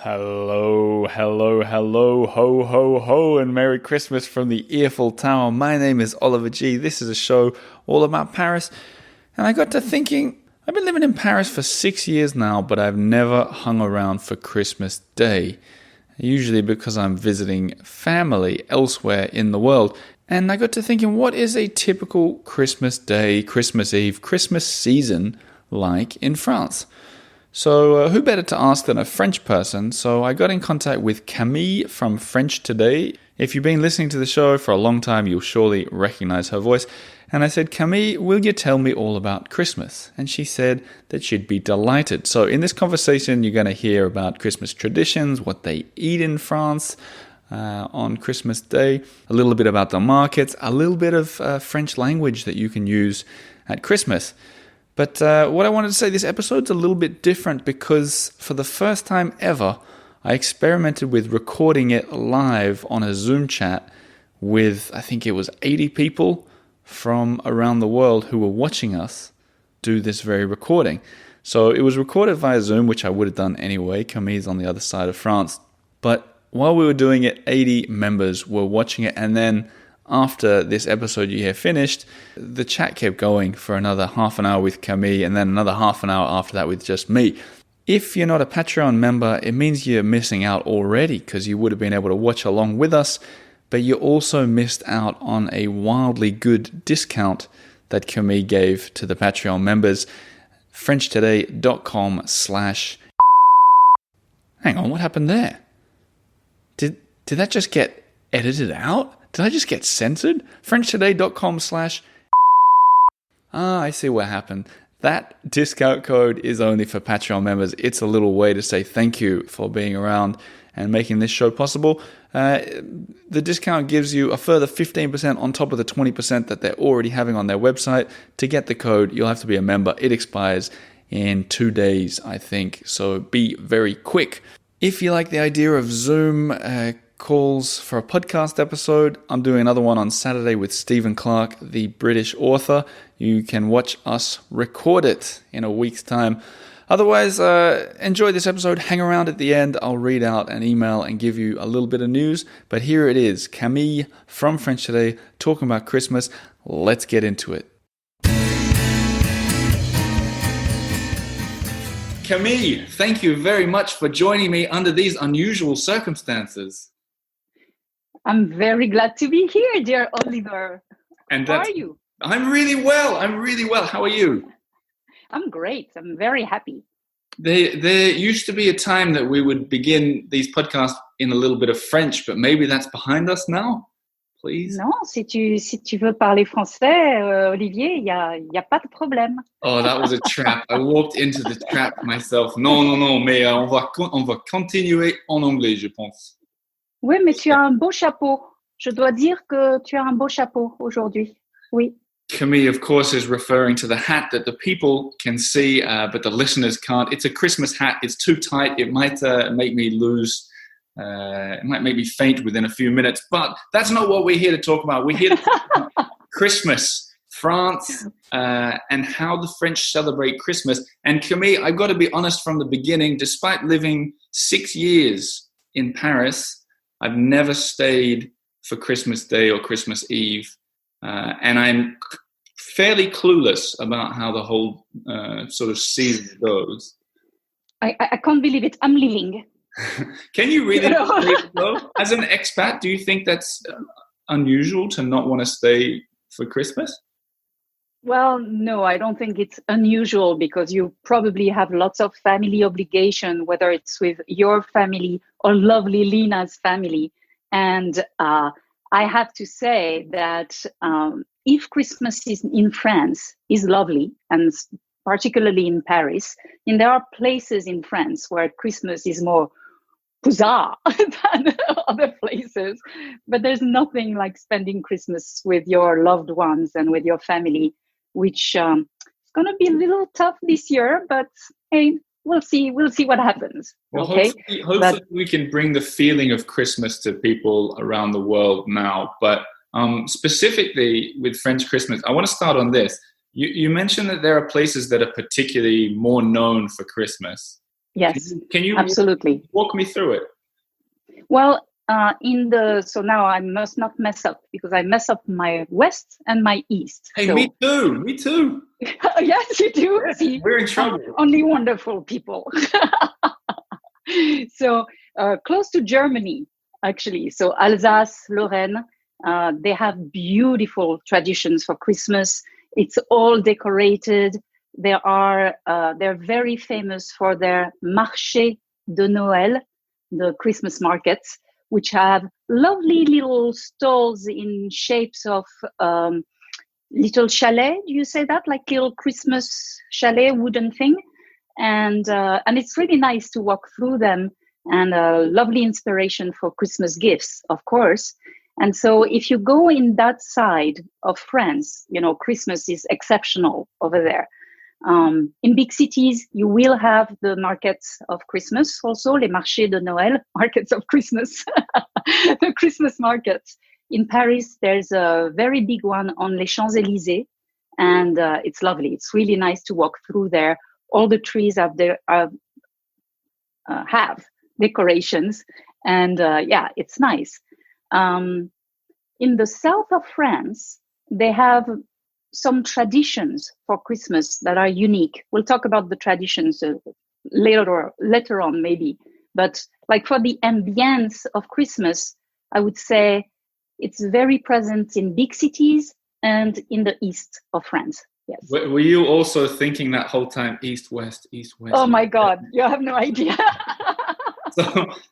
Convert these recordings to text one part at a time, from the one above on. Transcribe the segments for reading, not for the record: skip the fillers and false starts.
Hello, hello, hello, ho, ho, ho, and Merry Christmas from the Eiffel Tower. My name is Oliver G. This is a show all about Paris. And I got to thinking, I've been living in Paris for 6 years now, but I've never hung around for Christmas Day. Usually because I'm visiting family elsewhere in the world. And I got to thinking, what is a typical Christmas Day, Christmas Eve, Christmas season like in France? So who better to ask than a French person? So I got in contact with Camille from French Today. If you've been listening to the show for a long time, you'll surely recognize her voice. And I said, Camille, will you tell me all about Christmas? And she said that she'd be delighted. So in this conversation, you're going to hear about Christmas traditions, what they eat in France on Christmas Day, a little bit about the markets, a little bit of French language that you can use at Christmas. But what I wanted to say, this episode's a little bit different because for the first time ever, I experimented with recording it live on a Zoom chat with, I think it was 80 people from around the world who were watching us do this very recording. So it was recorded via Zoom, which I would have done anyway. Camille's on the other side of France. But while we were doing it, 80 members were watching it, and then after this episode you hear finished, the chat kept going for another half an hour with Camille and then another half an hour after that with just me. If you're not a Patreon member, it means you're missing out already because you would have been able to watch along with us, but you also missed out on a wildly good discount that Camille gave to the Patreon members. FrenchToday.com/ Hang on, what happened there? Did that just get edited out? Did I just get censored? FrenchToday.com/ I see what happened. That discount code is only for Patreon members. It's a little way to say thank you for being around and making this show possible. The discount gives you a further 15% on top of the 20% that they're already having on their website. To get the code, you'll have to be a member. It expires in 2 days, I think. So be very quick. If you like the idea of Zoom calls for a podcast episode, I'm doing another one on Saturday with Stephen Clark, the British author. You can watch us record it in a week's time. Otherwise, enjoy this episode. Hang around at the end. I'll read out an email and give you a little bit of news. But here it is, Camille from French Today talking about Christmas. Let's get into it. Camille, thank you very much for joining me under these unusual circumstances. I'm very glad to be here, dear Oliver. And how are you? I'm really well. How are you? I'm great. I'm very happy. There used to be a time that we would begin these podcasts in a little bit of French, but maybe that's behind us now. Please. Non, si tu veux parler français, Olivier, y a pas de problème. Oh, that was a trap. I walked into the trap myself. Non, mais on va continuer en anglais, je pense. Oui, mais tu as un beau chapeau. Je dois dire que tu as un beau chapeau aujourd'hui. Oui. Camille, of course, is referring to the hat that the people can see, but the listeners can't. It's a Christmas hat. It's too tight. It might make me lose. It might make me faint within a few minutes. But that's not what we're here to talk about. We're here to talk about Christmas, France, and how the French celebrate Christmas. And Camille, I've got to be honest from the beginning. Despite living 6 years in Paris, I've never stayed for Christmas Day or Christmas Eve. And I'm fairly clueless about how the whole sort of season goes. I can't believe it. I'm leaving. Can you really believe it, though? As an expat, do you think that's unusual to not want to stay for Christmas? Well, no, I don't think it's unusual because you probably have lots of family obligation, whether it's with your family or lovely Lena's family. And I have to say that if Christmas is in France is lovely, and particularly in Paris, and there are places in France where Christmas is more bizarre than other places, but there's nothing like spending Christmas with your loved ones and with your family, which is going to be a little tough this year, but hey, we'll see what happens. Well, okay, hopefully we can bring the feeling of Christmas to people around the world now. But specifically with French Christmas, I want to start on this. You mentioned that there are places that are particularly more known for Christmas. Yes, Can you absolutely. walk me through it? Well, so now I must not mess up because I mess up my west and my east. Hey, So me too. Me too. yes, you do. Yeah, See, we're in trouble. only wonderful people. So close to Germany, actually. So Alsace, Lorraine, they have beautiful traditions for Christmas. It's all decorated. They're very famous for their marché de Noël, the Christmas markets, which have lovely little stalls in shapes of little chalet. Do you say that, like little Christmas chalet wooden thing? And it's really nice to walk through them, and a lovely inspiration for Christmas gifts, of course. And so if you go in that side of France, Christmas is exceptional over there. In big cities, you will have the markets of Christmas, also les marchés de Noël, markets of Christmas, the Christmas markets. In Paris, there's a very big one on les Champs-Élysées, and it's lovely. It's really nice to walk through there. All the trees have decorations, and it's nice. In the south of France, they have some traditions for Christmas that are unique. We'll talk about the traditions later on, maybe. But like for the ambience of Christmas, I would say it's very present in big cities and in the east of France. Yes. Were you also thinking that whole time east west? Oh my God, you have no idea.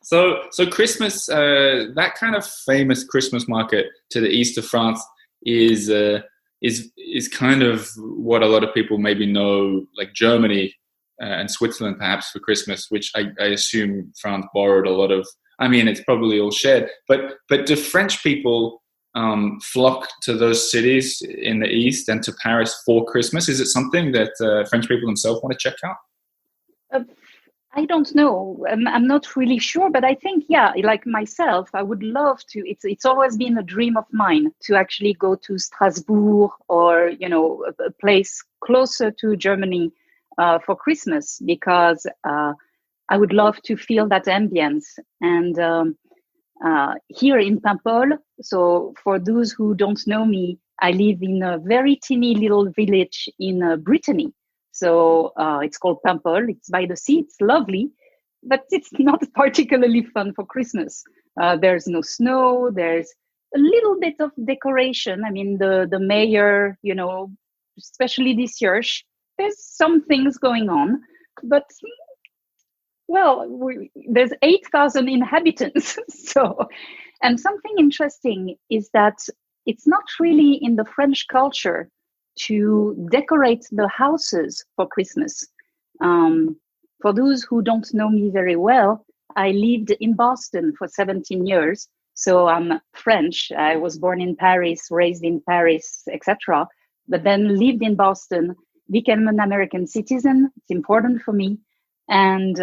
So Christmas, that kind of famous Christmas market to the east of France is kind of what a lot of people maybe know, like Germany and Switzerland perhaps for Christmas, which I assume France borrowed a lot of. I mean, it's probably all shared, but do French people flock to those cities in the East and to Paris for Christmas? Is it something that French people themselves want to check out? I don't know. I'm not really sure, but I think, yeah, like myself, I would love to. It's always been a dream of mine to actually go to Strasbourg or, a place closer to Germany for Christmas, because I would love to feel that ambience. And here in Paimpol, so for those who don't know me, I live in a very teeny little village in Brittany. So it's called Paimpol. It's by the sea. It's lovely, but it's not particularly fun for Christmas. There's no snow. There's a little bit of decoration. I mean, the mayor, especially this year, there's some things going on, but there's 8,000 inhabitants. And something interesting is that it's not really in the French culture to decorate the houses for Christmas. For those who don't know me very well, I lived in Boston for 17 years. So I'm French. I was born in Paris, raised in Paris, etc. But then lived in Boston, became an American citizen. It's important for me. And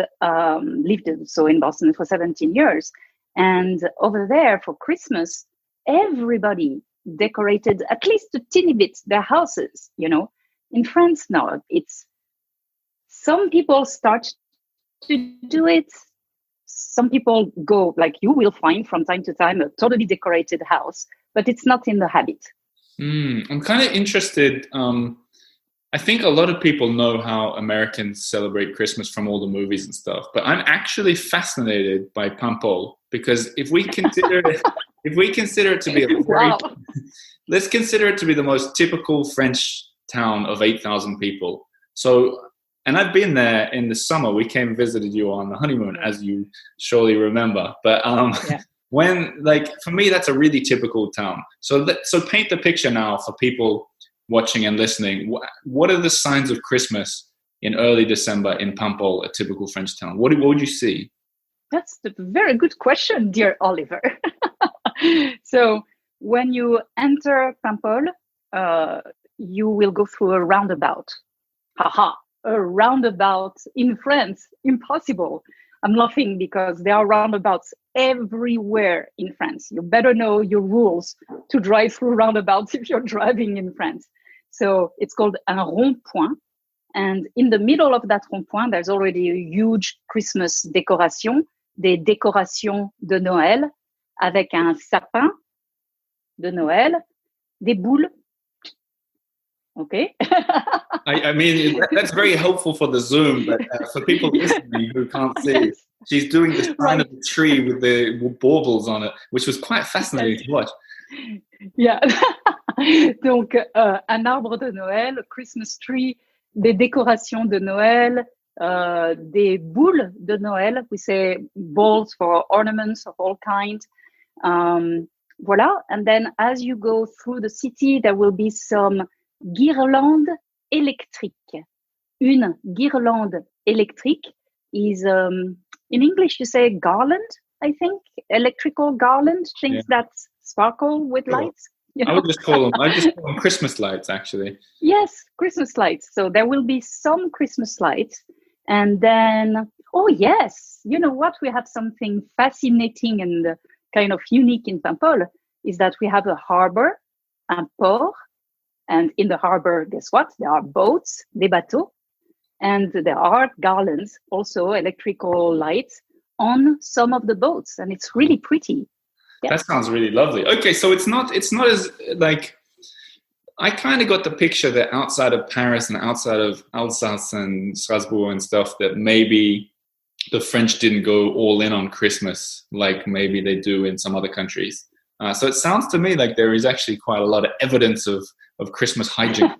lived in Boston for 17 years. And over there for Christmas, everybody decorated at least a teeny bit their houses. In France now, it's some people start to do it. Some people go, like you will find from time to time, a totally decorated house, but it's not in the habit. I'm kind of interested. I think a lot of people know how Americans celebrate Christmas from all the movies and stuff, but I'm actually fascinated by Paimpol, because if we consider it to be a very, let's consider it to be the most typical French town of 8,000 people. So, and I've been there in the summer. We came and visited you on the honeymoon, as you surely remember. But for me, that's a really typical town. So paint the picture now for people watching and listening. What are the signs of Christmas in early December in Paimpol, a typical French town? What would you see? That's a very good question, dear Oliver. So when you enter Paimpol, you will go through a roundabout. A roundabout in France, impossible. I'm laughing because there are roundabouts everywhere in France. You better know your rules to drive through roundabouts if you're driving in France. So it's called un rond-point. And in the middle of that rond-point, there's already a huge Christmas décoration, des décorations de Noël, avec un sapin de Noël, des boules. Okay. I mean, that's very helpful for the Zoom, but for people listening who can't see, Yes. she's doing the sign of the tree with the baubles on it, which was quite fascinating to watch. Yeah. Donc, un arbre de Noël, Christmas tree, des décorations de Noël, des boules de Noël. We say balls for ornaments of all kinds. Voilà. And then as you go through the city, there will be some guirlandes électriques. Une guirlande électrique is, in English, you say garland, I think, electrical garland, things that sparkle with lights. I would just call them Christmas lights, actually. Yes, Christmas lights. So there will be some Christmas lights. And then, oh yes, you know what? We have something fascinating and kind of unique in Paimpol is that we have a harbor, un port. And in the harbor, guess what? There are boats, des bateaux. And there are garlands, also electrical lights on some of the boats. And it's really pretty. Yeah. That sounds really lovely. Okay, so it's not as like, I kind of got the picture that outside of Paris and outside of Alsace and Strasbourg and stuff, that maybe the French didn't go all in on Christmas like maybe they do in some other countries. So it sounds to me like there is actually quite a lot of evidence of Christmas hijinks.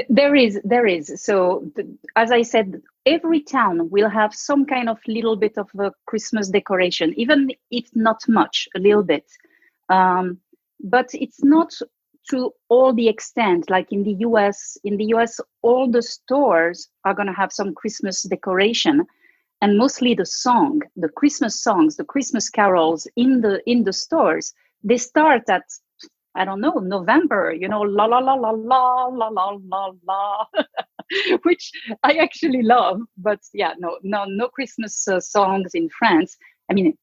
There is. So as I said, every town will have some kind of little bit of a Christmas decoration, even if not much, a little bit. But it's not to all the extent, like in the US. In the US, all the stores are going to have some Christmas decoration. And mostly the Christmas songs, the Christmas carols in the stores, they start at, I don't know, November, you know, la la la la la la la la la, which I actually love. But yeah, no Christmas songs in France. I mean,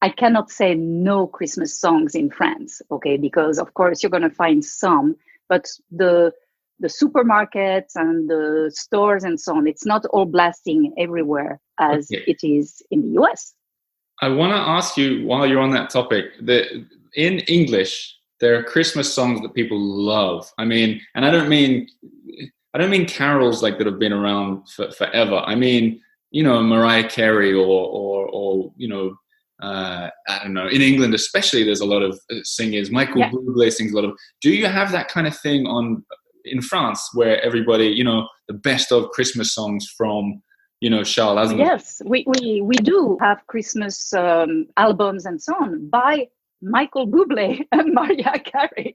I cannot say no Christmas songs in France, okay, because of course you're going to find some, but the supermarkets and the stores and so on, it's not all blasting everywhere as it is in the US. I want to ask you, while you're on that topic, that in English, there are Christmas songs that people love. I mean, and I don't mean carols like that have been around forever. I mean, you know, Mariah Carey or you know, I don't know. In England, especially, there's a lot of singers. Michael Bublé sings a lot of. Do you have that kind of thing in France where everybody, you know, the best of Christmas songs from, you know, Charles Aznavour? Yes, we do have Christmas albums and so on by Michael Bublé and Mariah Carey.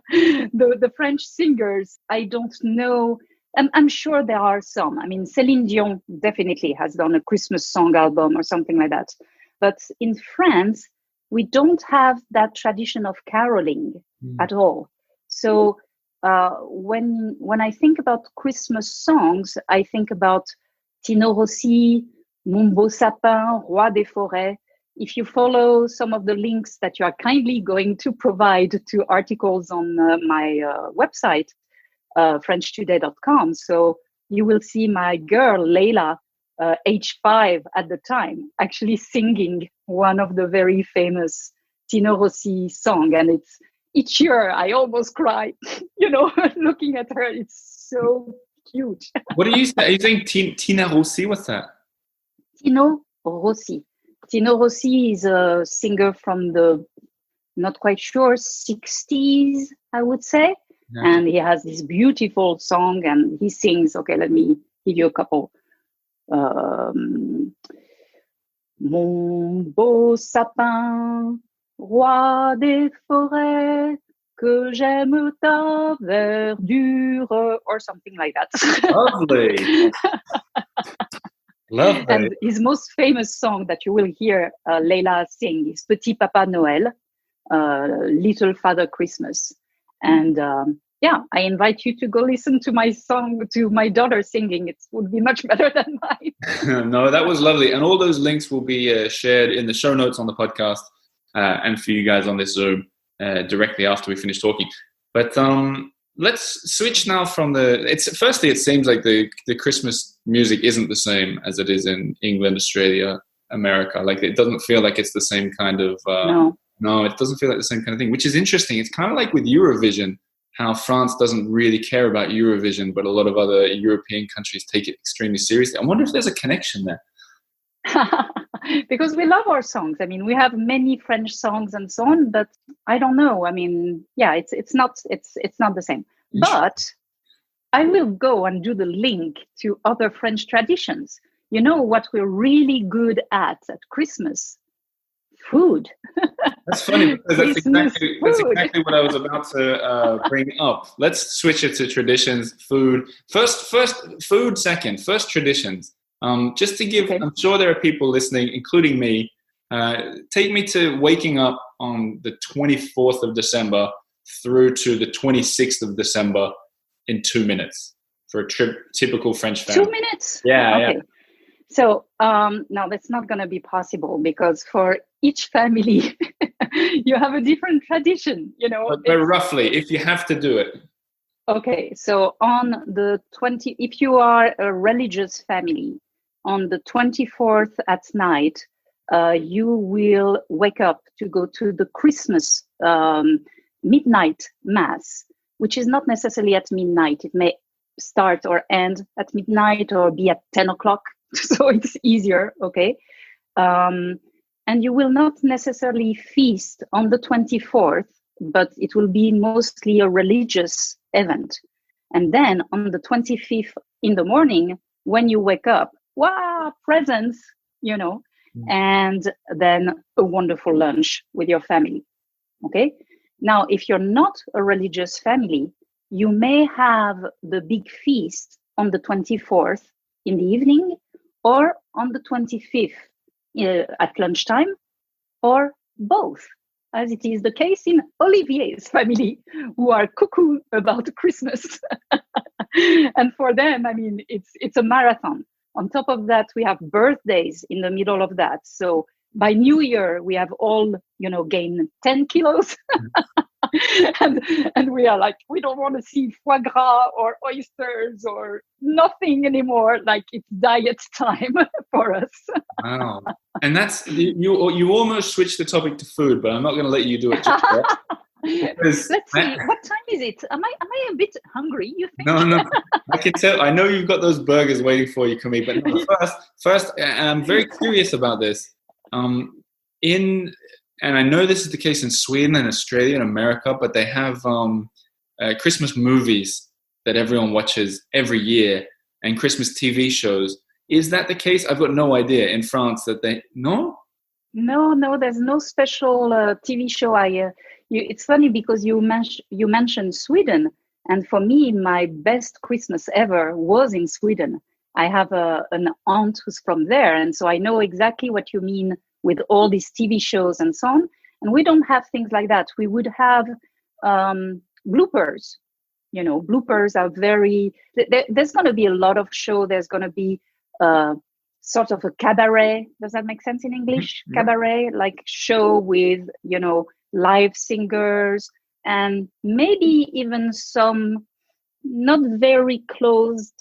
the French singers, I don't know. I'm sure there are some. I mean, Céline Dion definitely has done a Christmas song album or something like that. But in France, we don't have that tradition of caroling at all. So when I think about Christmas songs, I think about Tino Rossi, Mon beau sapin, Roi des forêts. If you follow some of the links that you are kindly going to provide to articles on my website, FrenchToday.com, so you will see my girl, Leila, age 5 at the time, actually singing one of the very famous Tino Rossi song. And it's each year I almost cry, you know, looking at her. It's so cute. What do you say? Are you saying Tina Rossi? What's that? Tino Rossi. Tino Rossi is a singer from the, not quite sure, 60s, I would say. Yeah. And he has this beautiful song and he sings, okay, let me give you a couple. Mon beau sapin, roi des forêts, que j'aime ta verdure, or something like that. Lovely. Lovely. And his most famous song that you will hear Leila sing is Petit Papa Noël, Little Father Christmas. And I invite you to go listen to my song, to my daughter singing. It would be much better than mine. No, that was lovely. And all those links will be shared in the show notes on the podcast and for you guys on this Zoom directly after we finish talking. But let's switch now from firstly, it seems like the Christmas music isn't the same as it is in England, Australia, America. Like it doesn't feel like it's the same kind of, No. no, it doesn't feel like the same kind of thing, which is interesting. It's kind of like with Eurovision, how France doesn't really care about Eurovision, but a lot of other European countries take it extremely seriously. I wonder if there's a connection there. Because we love our songs. I mean, we have many French songs and so on, but I don't know. I mean, yeah, it's not the same. But I will go and do the link to other French traditions. You know what we're really good at Christmas? Food. That's funny because that's exactly what I was about to bring up. Let's switch it to traditions, food. First food, second. First traditions. Just to give, I'm sure there are people listening, including me, take me to waking up on the 24th of December through to the 26th of December in 2 minutes for a typical French family. 2 minutes? Yeah. Okay. Yeah. So now that's not going to be possible because for each family, you have a different tradition, you know. But roughly, if you have to do it. Okay. So on the if you are a religious family, on the 24th at night, you will wake up to go to the Christmas midnight mass, which is not necessarily at midnight. It may start or end at midnight or be at 10 o'clock. So it's easier, okay? And you will not necessarily feast on the 24th, but it will be mostly a religious event. And then on the 25th in the morning, when you wake up, wow, presents, you know, and then a wonderful lunch with your family, okay? Now, if you're not a religious family, you may have the big feast on the 24th in the evening or on the 25th at lunchtime, or both, as it is the case in Olivier's family, who are cuckoo about Christmas. And for them, I mean, it's a marathon. On top of that, we have birthdays in the middle of that. So by New Year, we have all, you know, gained 10 kilos. and we are like, we don't want to see foie gras or oysters or nothing anymore. Like it's diet time for us. Wow. And that's, you almost switched the topic to food, but I'm not going to let you do it just yet. Let's see, what time is it? Am I a bit hungry, you think? No, I can tell. I know you've got those burgers waiting for you, Camille, but no, first, and I'm very curious about this. And I know this is the case in Sweden and Australia and America, but they have Christmas movies that everyone watches every year and Christmas TV shows. Is that the case? I've got no idea in France that no? No, there's no special TV show. It's funny because you mentioned Sweden, and for me, my best Christmas ever was in Sweden. I have an aunt who's from there, and so I know exactly what you mean with all these TV shows and so on. And we don't have things like that. We would have bloopers. You know, bloopers are there's going to be a lot of show. There's going to be sort of a cabaret. Does that make sense in English? Mm-hmm. Cabaret, like show with, you know, live singers and maybe even some not very closed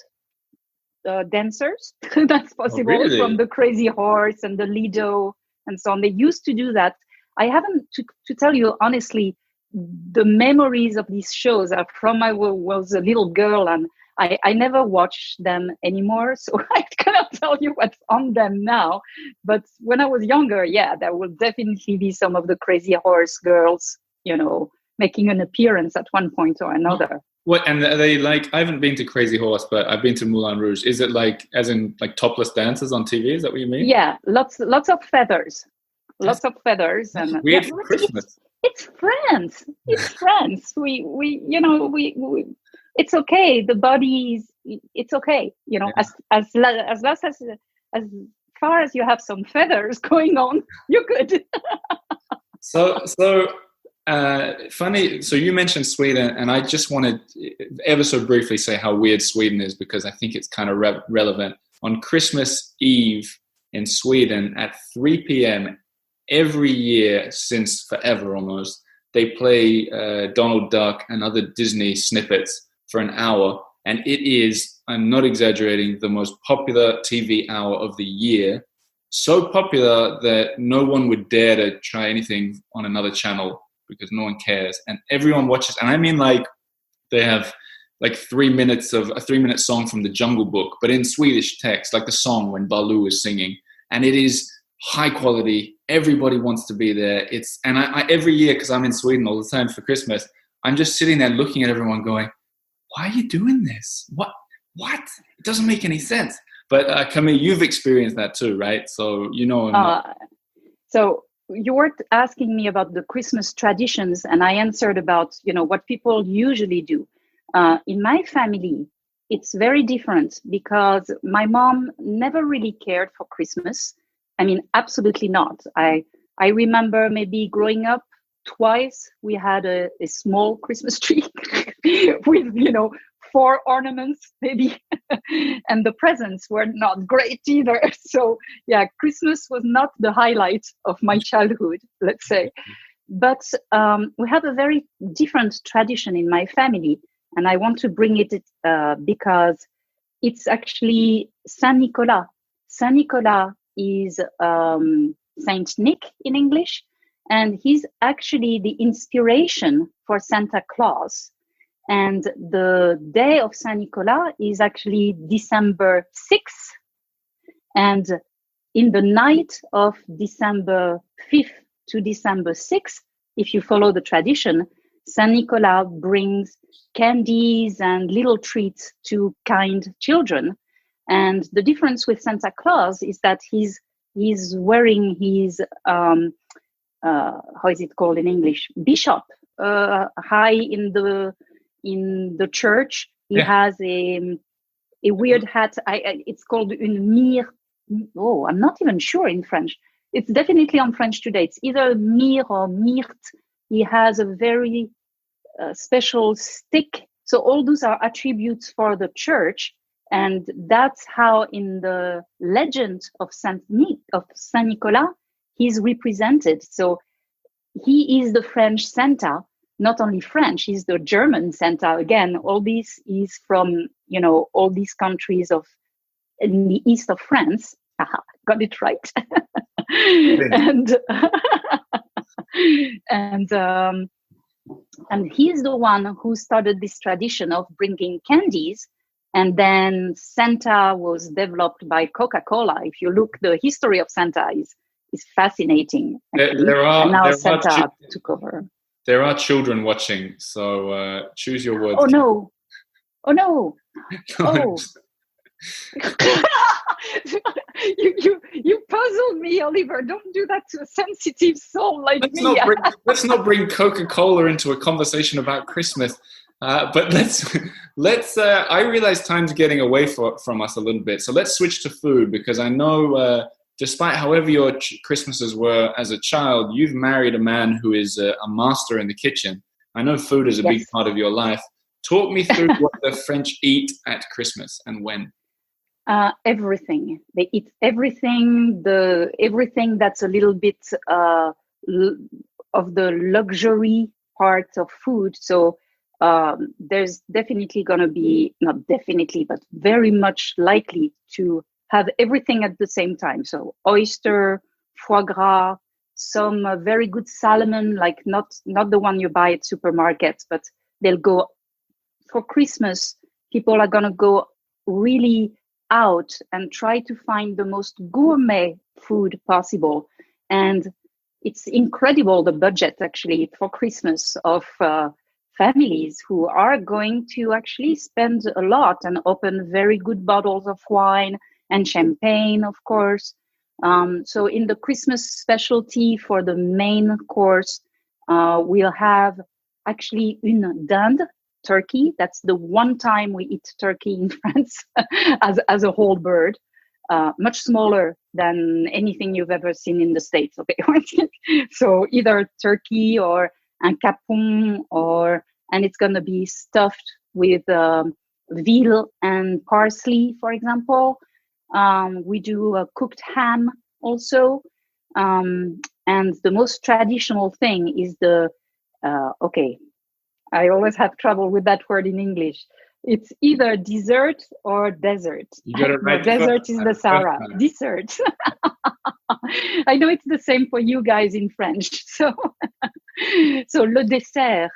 dancers. That's possible. Oh, really? From the Crazy Horse and the Lido and so on. They used to do that. I haven't, to tell you honestly, the memories of these shows are from I was a little girl, and I never watch them anymore, so I cannot tell you what's on them now. But when I was younger, yeah, there will definitely be some of the Crazy Horse girls, you know, making an appearance at one point or another. What, and are they like, I haven't been to Crazy Horse, but I've been to Moulin Rouge. Is it like, as in like topless dancers on TV? Is that what you mean? Yeah, lots of feathers. Lots of feathers. And weird for Christmas. It's France. It's France. We you know, we it's okay. The body is, it's okay. You know, yeah. as far as you have some feathers going on, you're good. So funny. So you mentioned Sweden, and I just wanted ever so briefly say how weird Sweden is, because I think it's kind of relevant. On Christmas Eve in Sweden at 3 p.m. every year since forever almost, they play Donald Duck and other Disney snippets for an hour. And it is, I'm not exaggerating, the most popular TV hour of the year. So popular that no one would dare to try anything on another channel because no one cares. And everyone watches. And I mean, like, they have like 3 minutes of a 3-minute song from the Jungle Book, but in Swedish text, like the song when Baloo is singing. And it is high quality. Everybody wants to be there. And I every year, because I'm in Sweden all the time for Christmas, I'm just sitting there looking at everyone going, why are you doing this? What? It doesn't make any sense. But Camille, you've experienced that too, right? So you know. So you were asking me about the Christmas traditions, and I answered about what people usually do. In my family, it's very different because my mom never really cared for Christmas. I mean, absolutely not. I remember maybe growing up twice we had a small Christmas tree with 4 ornaments maybe, and the presents were not great either. So yeah, Christmas was not the highlight of my childhood, let's say. But we have a very different tradition in my family, and I want to bring it because it's actually Saint Nicolas. Saint Nicolas is Saint Nick in English, and he's actually the inspiration for Santa Claus. And the day of Saint Nicolas is actually December 6th. And in the night of December 5th to December 6th, if you follow the tradition, Saint Nicolas brings candies and little treats to kind children. And the difference with Santa Claus is that he's wearing his, how is it called in English? Bishop, high in the church. He has a weird hat. It's called une mire. Oh, I'm not even sure in French. It's definitely on French today. It's either mire or myrte. He has a very special stick. So all those are attributes for the church. And that's how in the legend of Saint Nicolas, he's represented. So he is the French Santa. Not only French, he's the German Santa. Again, all this is from, all these countries in the east of France. Aha, got it right. And he's the one who started this tradition of bringing candies. And then Santa was developed by Coca-Cola. If you look, the history of Santa is fascinating. Santa took over. There are children watching, so choose your words. Oh no! Oh. You puzzled me, Oliver. Don't do that to a sensitive soul like me. Let's not bring Coca-Cola into a conversation about Christmas. But let's. I realize time's getting away from us a little bit, so let's switch to food because I know. Despite however your Christmases were as a child, you've married a man who is a master in the kitchen. I know food is a big part of your life. Talk me through what the French eat at Christmas and when. Everything. They eat everything. Everything that's a little bit of the luxury part of food. So there's definitely going to be, not definitely, but very much likely to have everything at the same time. So oyster, foie gras, some very good salmon, like not the one you buy at supermarkets, but they'll go for Christmas. People are going to go really out and try to find the most gourmet food possible. And it's incredible, the budget actually for Christmas of families who are going to actually spend a lot and open very good bottles of wine and champagne, of course. So in the Christmas specialty for the main course, we'll have actually une dinde, turkey. That's the one time we eat turkey in France as a whole bird. Much smaller than anything you've ever seen in the States. Okay, so either turkey or un capon, and it's going to be stuffed with veal and parsley, for example. We do a cooked ham also, and the most traditional thing is the Okay, I always have trouble with that word in English. It's either dessert or desert. You got it No, right the desert first is time. the Sahara. Dessert. I know it's the same for you guys in French. So le dessert,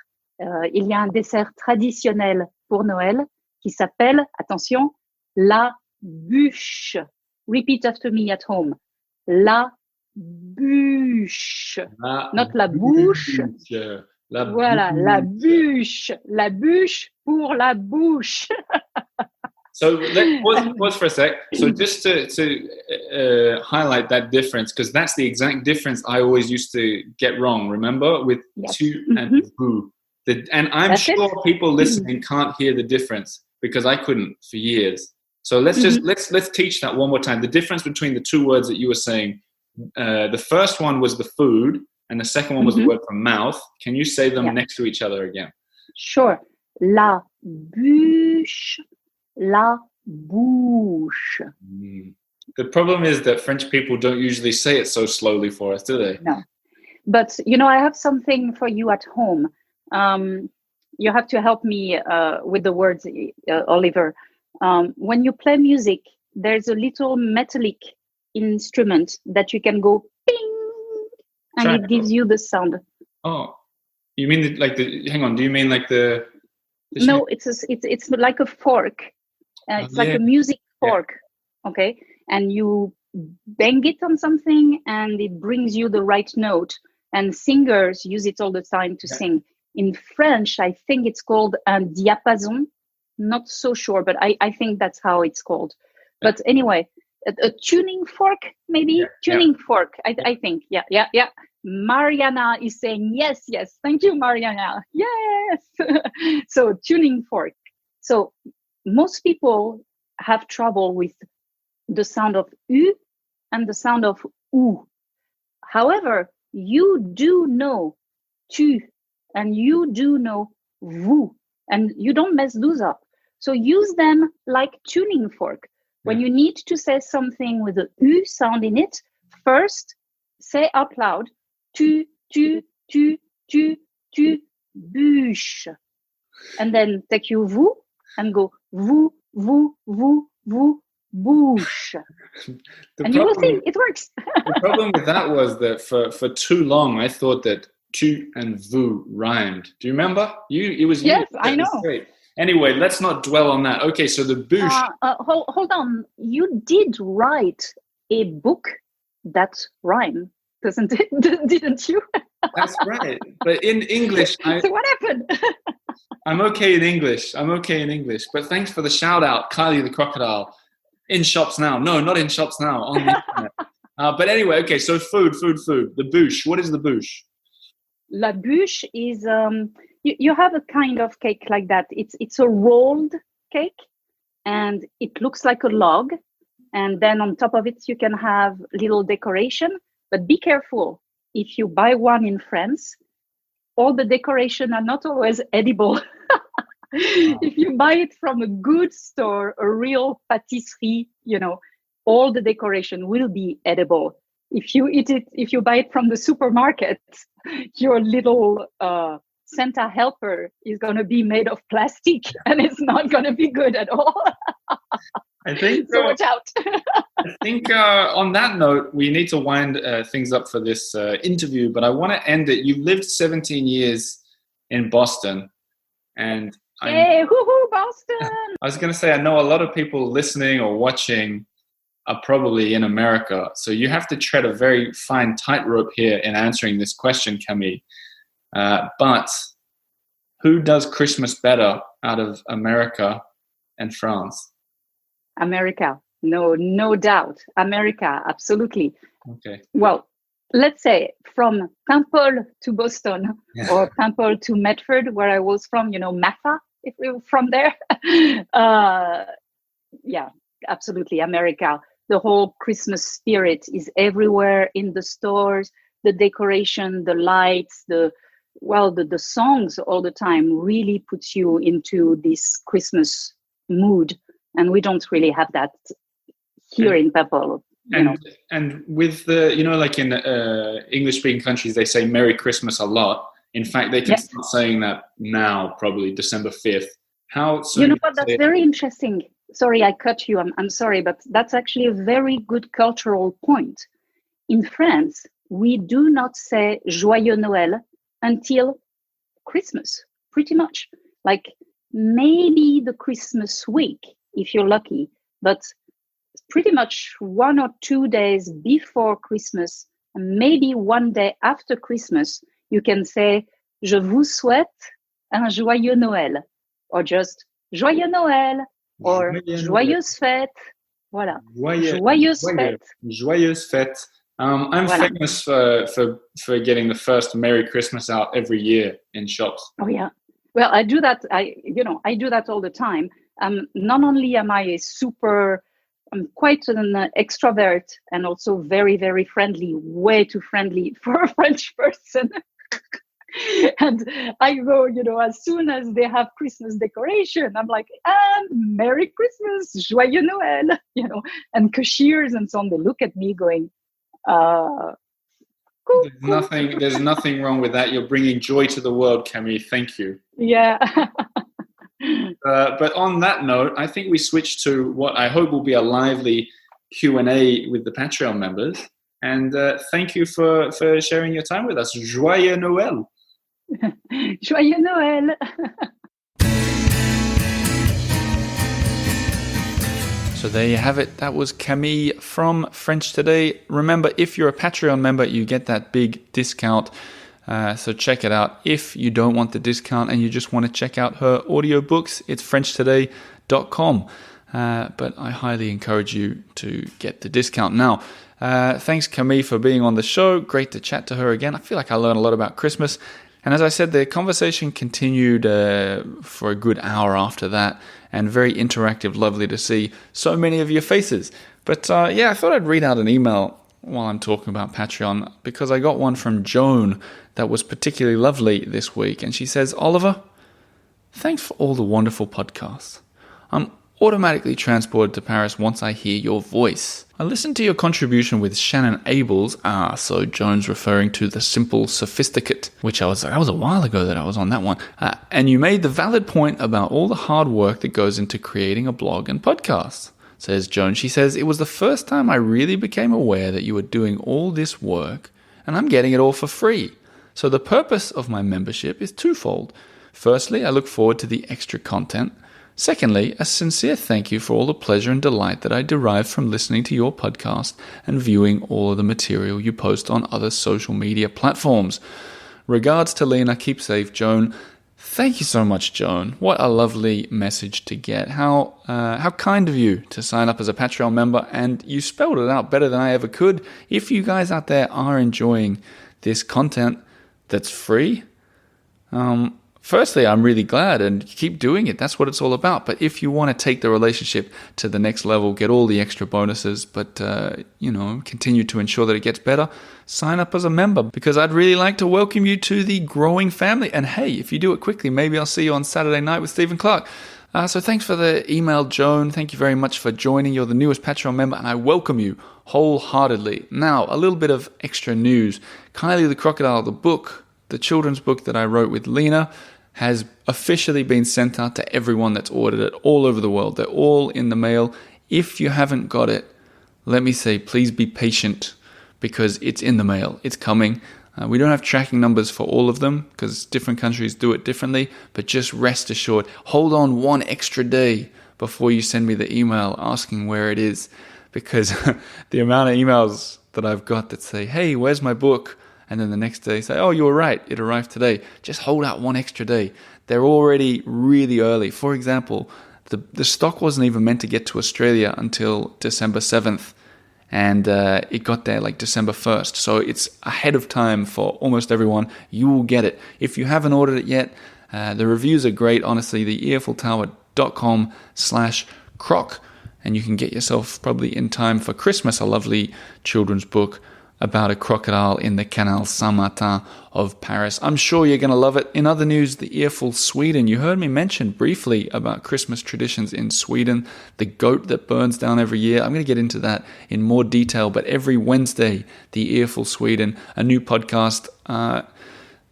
il y a un dessert traditionnel pour Noël qui s'appelle, attention, la bûche. Repeat after me at home. La bûche. Not la bouche. Voilà, la bûche. La bûche pour la bouche. So let's pause for a sec. So just to highlight that difference, because that's the exact difference I always used to get wrong. Remember, with tu and vous, and I'm That's sure it. people listening can't hear the difference because I couldn't for years. So let's just let's teach that one more time. The difference between the two words that you were saying. The first one was the food, and the second one was the word for mouth. Can you say them next to each other again? Sure. La bûche. La bouche. The problem is that French people don't usually say it so slowly for us, do they? No. But, I have something for you at home. You have to help me with the words, Oliver. When you play music, there's a little metallic instrument that you can go ping, and it gives you the sound. Oh, you mean hang on, do you mean like the no, it's like a fork. It's like a music fork, okay? And you bang it on something and it brings you the right note. And singers use it all the time to sing. In French, I think it's called un diapason. Not so sure, but I think that's how it's called. But anyway, a tuning fork, maybe? Tuning fork, I think. Yeah. Mariana is saying yes. Thank you, Mariana. Yes. So tuning fork. So most people have trouble with the sound of U and the sound of OU. However, you do know tu and you do know vous, and you don't mess those up. So use them like tuning fork. When you need to say something with the U sound in it, first say out loud tu, bûche. And then take your vous and go vous, bouche. And you will see, it works. The problem with that was that for too long, I thought that tu and vous rhymed. Do you remember? It was yes, I know. Great. Anyway, let's not dwell on that. Okay, so the bûche. Hold on. You did write a book that rhymed, didn't you? That's right. But in English, so what happened? I'm okay in English. But thanks for the shout out, Kylie the Crocodile. In shops now. No, not in shops now. On the internet. But anyway, okay. So food. The bûche. What is the bûche? La bûche is you have a kind of cake like that. It's a rolled cake, and it looks like a log. And then on top of it, you can have little decoration. But be careful. If you buy one in France, all the decoration are not always edible. If you buy it from a good store, a real patisserie, all the decoration will be edible. If you buy it from the supermarket, your little Santa helper is going to be made of plastic and it's not going to be good at all. I think so watch out. I think on that note, we need to wind things up for this interview, but I want to end it. You've lived 17 years in Boston, and hey, hoo-hoo, Boston! I was going to say, I know a lot of people listening or watching are probably in America, so you have to tread a very fine tightrope here in answering this question, Camille. But who does Christmas better out of America and France? America. No doubt. America, absolutely. Okay. Well, let's say from Temple to Boston or Temple to Medford, where I was from, Matha, if we were from there. Yeah, absolutely. America. The whole Christmas spirit is everywhere in the stores, the decoration, the lights, the songs all the time really puts you into this Christmas mood. And we don't really have that here in Pebble. And with the, like in English-speaking countries, they say Merry Christmas a lot. In fact, they can start saying that now, probably December 5th. How soon? You know what? That's very interesting. Sorry, I cut you. I'm sorry, but that's actually a very good cultural point. In France, we do not say Joyeux Noël until Christmas, pretty much. Like maybe the Christmas week, if you're lucky, but pretty much 1 or 2 days before Christmas, and maybe 1 day after Christmas, you can say, Je vous souhaite un joyeux Noël, or just Joyeux Noël, or Joyeuse Fête. Voilà. Joyeuse Fête. Joyeuse Fête. I'm famous for getting the first Merry Christmas out every year in shops. Oh yeah. Well, I do that. I do that all the time. Not only am I I'm quite an extrovert and also very, very friendly, way too friendly for a French person. And I go, as soon as they have Christmas decoration, I'm like, Merry Christmas, Joyeux Noël, and cashiers and so on. They look at me going, cool. There's nothing wrong with that. You're bringing joy to the world, Camille. Thank you. Yeah. But on that note, I think we switch to what I hope will be a lively Q&A with the Patreon members. And thank you for sharing your time with us. Joyeux Noël. Joyeux Noël. So there you have it. That was Camille from French Today. Remember, if you're a Patreon member, you get that big discount. So check it out. If you don't want the discount and you just want to check out her audiobooks, it's frenchtoday.com. But I highly encourage you to get the discount. Now, thanks Camille for being on the show. Great to chat to her again. I feel like I learned a lot about Christmas. And as I said, the conversation continued for a good hour after that, and very interactive, lovely to see so many of your faces. But I thought I'd read out an email while I'm talking about Patreon, because I got one from Joan that was particularly lovely this week. And she says, Oliver, thanks for all the wonderful podcasts. I'm automatically transported to Paris once I hear your voice. I listened to your contribution with Shannon Abels, so Joan's referring to The Simple Sophisticate, which that was a while ago that I was on that one, and you made the valid point about all the hard work that goes into creating a blog and podcast, says Joan. She says, it was the first time I really became aware that you were doing all this work, and I'm getting it all for free. So the purpose of my membership is twofold. Firstly, I look forward to the extra content. Secondly, a sincere thank you for all the pleasure and delight that I derive from listening to your podcast and viewing all of the material you post on other social media platforms. Regards to Lena. Keep safe, Joan. Thank you so much, Joan. What a lovely message to get. How kind of you to sign up as a Patreon member, and you spelled it out better than I ever could. If you guys out there are enjoying this content that's free, firstly, I'm really glad, and keep doing it. That's what it's all about. But if you want to take the relationship to the next level, get all the extra bonuses, but continue to ensure that it gets better, sign up as a member, because I'd really like to welcome you to the growing family. And hey, if you do it quickly, maybe I'll see you on Saturday night with Stephen Clark. So thanks for the email, Joan. Thank you very much for joining. You're the newest Patreon member, and I welcome you wholeheartedly. Now, a little bit of extra news. Kylie the Crocodile, the book, the children's book that I wrote with Lena, has officially been sent out to everyone that's ordered it all over the world. They're all in the mail. If you haven't got it, let me say, please be patient, because it's in the mail. It's coming. We don't have tracking numbers for all of them because different countries do it differently, but just rest assured, hold on one extra day before you send me the email asking where it is, because the amount of emails that I've got that say, hey, where's my book? And then the next day say, oh, you were right, it arrived today. Just hold out one extra day. They're already really early. For example, the stock wasn't even meant to get to Australia until December 7th. And it got there like December 1st. So it's ahead of time for almost everyone. You will get it. If you haven't ordered it yet, the reviews are great. Honestly, the earfultower.com/croc. And you can get yourself probably in time for Christmas a lovely children's book about a crocodile in the Canal Saint-Martin of Paris. I'm sure you're going to love it. In other news, the Earful Sweden. You heard me mention briefly about Christmas traditions in Sweden, the goat that burns down every year. I'm going to get into that in more detail, but every Wednesday, the Earful Sweden, a new podcast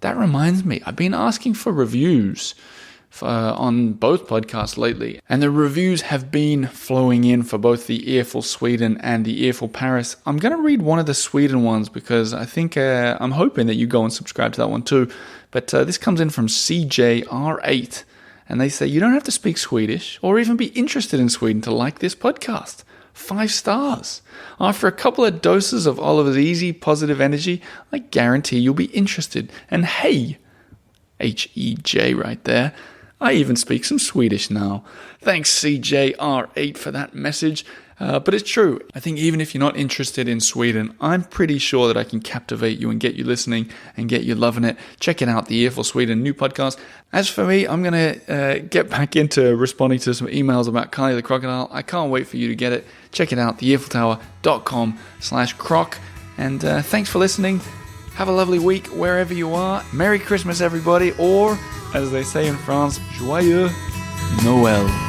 that reminds me, I've been asking for reviews on both podcasts lately, and the reviews have been flowing in for both the Earful Sweden and the Earful Paris. I'm going to read one of the Sweden ones because I think I'm hoping that you go and subscribe to that one too. But this comes in from CJR8, and they say, you don't have to speak Swedish or even be interested in Sweden to like this podcast. 5 stars. After a couple of doses of Oliver's easy, positive energy, I guarantee you'll be interested. And hey, H-E-J right there, I even speak some Swedish now. Thanks CJR8 for that message. But it's true. I think even if you're not interested in Sweden, I'm pretty sure that I can captivate you and get you listening and get you loving it. Checking out the Earful Sweden new podcast. As for me, I'm going to get back into responding to some emails about Carly the Crocodile. I can't wait for you to get it. Check it out, theearfultower.com/croc. And thanks for listening. Have a lovely week wherever you are. Merry Christmas, everybody. Or, as they say in France, Joyeux Noël.